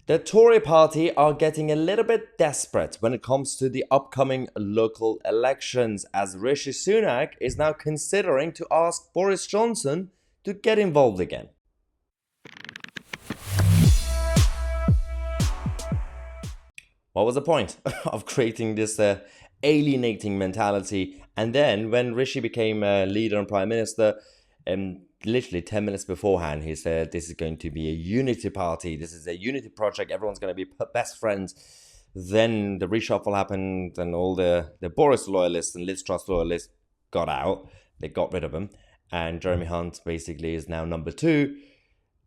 The Tory party are getting a little bit desperate when it comes to the upcoming local elections, as Rishi Sunak is now considering to ask Boris Johnson to get involved again. What was the point of creating this alienating mentality? And then when Rishi became leader and prime minister, literally 10 minutes beforehand, he said this is going to be a unity party. This is a unity project. Everyone's going to be best friends. Then the reshuffle happened and all the Boris loyalists and Liz Truss loyalists got out. They got rid of them. And Jeremy Hunt basically is now number two.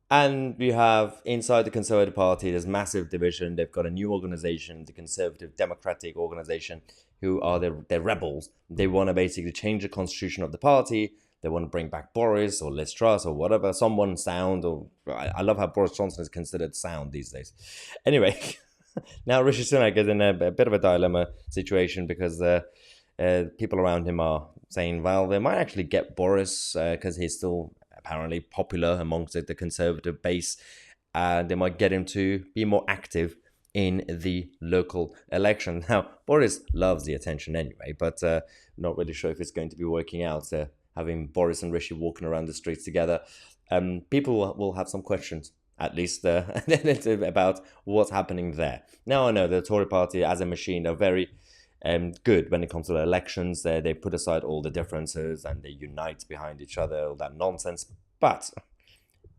And you have inside the Conservative Party, there's massive division. They've got a new organization, the Conservative Democratic Organization, who are they're rebels. They want to basically change the constitution of the party. They want to bring back Boris or Liz Truss or whatever, someone sound. Or I love how Boris Johnson is considered sound these days. Anyway, now Rishi Sunak is in a bit of a dilemma situation because people around him are saying, well, they might actually get Boris because he's still apparently popular amongst the Conservative base. They might get him to be more active in the local election. Now, Boris loves the attention anyway, but not really sure if it's going to be working out. Having Boris and Rishi walking around the streets together, people will have some questions, at least about what's happening there. Now, I know the Tory party as a machine are very good when it comes to the elections. They put aside all the differences and they unite behind each other, all that nonsense. But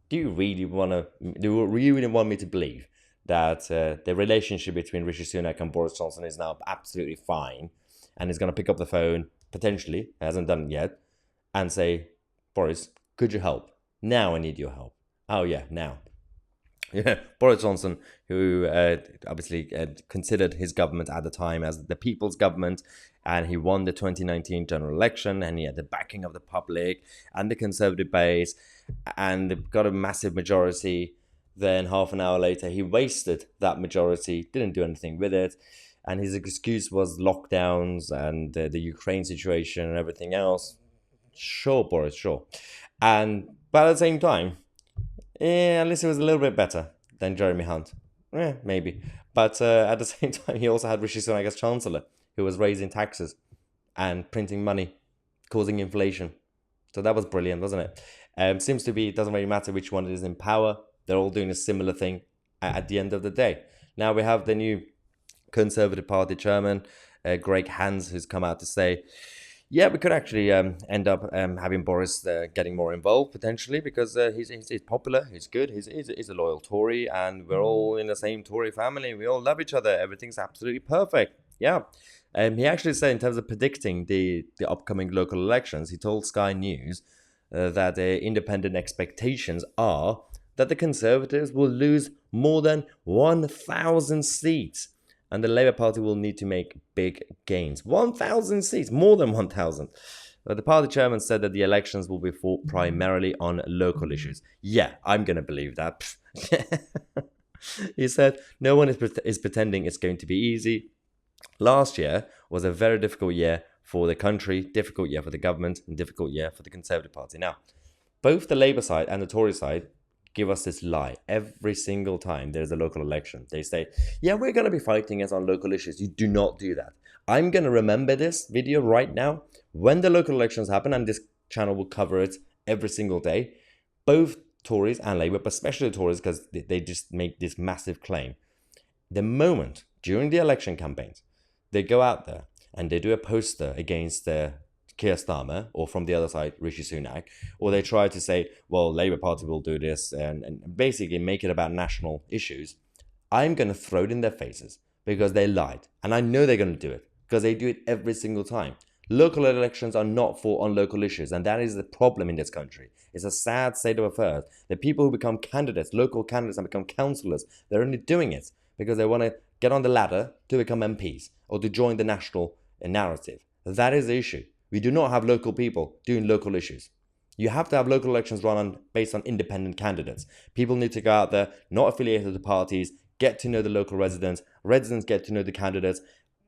do you really want me to believe that the relationship between Rishi Sunak and Boris Johnson is now absolutely fine and is going to pick up the phone, potentially, hasn't done it yet, and say, Boris, could you help? Now I need your help. Oh yeah, now. Yeah, Boris Johnson, who obviously considered his government at the time as the people's government, and he won the 2019 general election, and he had the backing of the public and the Conservative base, and got a massive majority. Then half an hour later, he wasted that majority, didn't do anything with it, and his excuse was lockdowns and the Ukraine situation and everything else. Sure, Boris, sure. But at the same time, at least it was a little bit better than Jeremy Hunt. Maybe. But at the same time, he also had Rishi Sunak as Chancellor, who was raising taxes and printing money, causing inflation. So that was brilliant, wasn't it? Seems to be, it doesn't really matter which one is in power. They're all doing a similar thing at the end of the day. Now we have the new Conservative Party chairman, Greg Hans, who's come out to say, yeah, we could actually end up having Boris getting more involved potentially because he's popular, he's good, he's a loyal Tory, and we're all in the same Tory family. We all love each other. Everything's absolutely perfect. Yeah. He actually said in terms of predicting the upcoming local elections, he told Sky News that independent expectations are that the Conservatives will lose more than 1,000 seats. And the Labour Party will need to make big gains. 1,000 seats, more than 1,000. But the party chairman said that the elections will be fought primarily on local issues. Yeah, I'm going to believe that. He said, no one is pretending it's going to be easy. Last year was a very difficult year for the country, difficult year for the government, and difficult year for the Conservative Party. Now, both the Labour side and the Tory side give us this lie every single time there's a local election. They say, yeah, we're going to be fighting us on local issues. You do not do that. I'm going to remember this video right now when the local elections happen, and this channel will cover it every single day. Both Tories and Labour, but especially the Tories, because they just make this massive claim. The moment during the election campaigns, they go out there and they do a poster against Keir Starmer, or from the other side, Rishi Sunak, or they try to say, well, Labour Party will do this, and basically make it about national issues, I'm going to throw it in their faces because they lied. And I know they're going to do it because they do it every single time. Local elections are not fought on local issues, and that is the problem in this country. It's a sad state of affairs. The people who become candidates, local candidates, and become councillors, they're only doing it because they want to get on the ladder to become MPs or to join the national narrative. That is the issue. We do not have local people doing local issues. You have to have local elections run based on independent candidates. People need to go out there, not affiliated to parties, get to know the local residents. Residents get to know the candidates,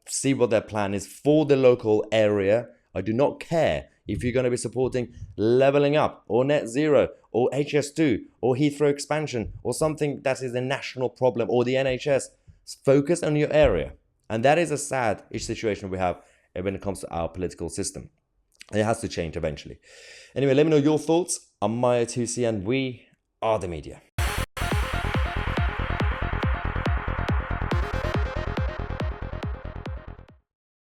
see what their plan is for the local area I do not care if you're going to be supporting levelling up or net zero or HS2 or Heathrow expansion or something that is a national problem or the NHS. Focus on your area. And that is a sad-ish situation we have when it comes to our political system. It has to change eventually. Anyway, let me know your thoughts. I'm Mahyar Tousi and we are the media.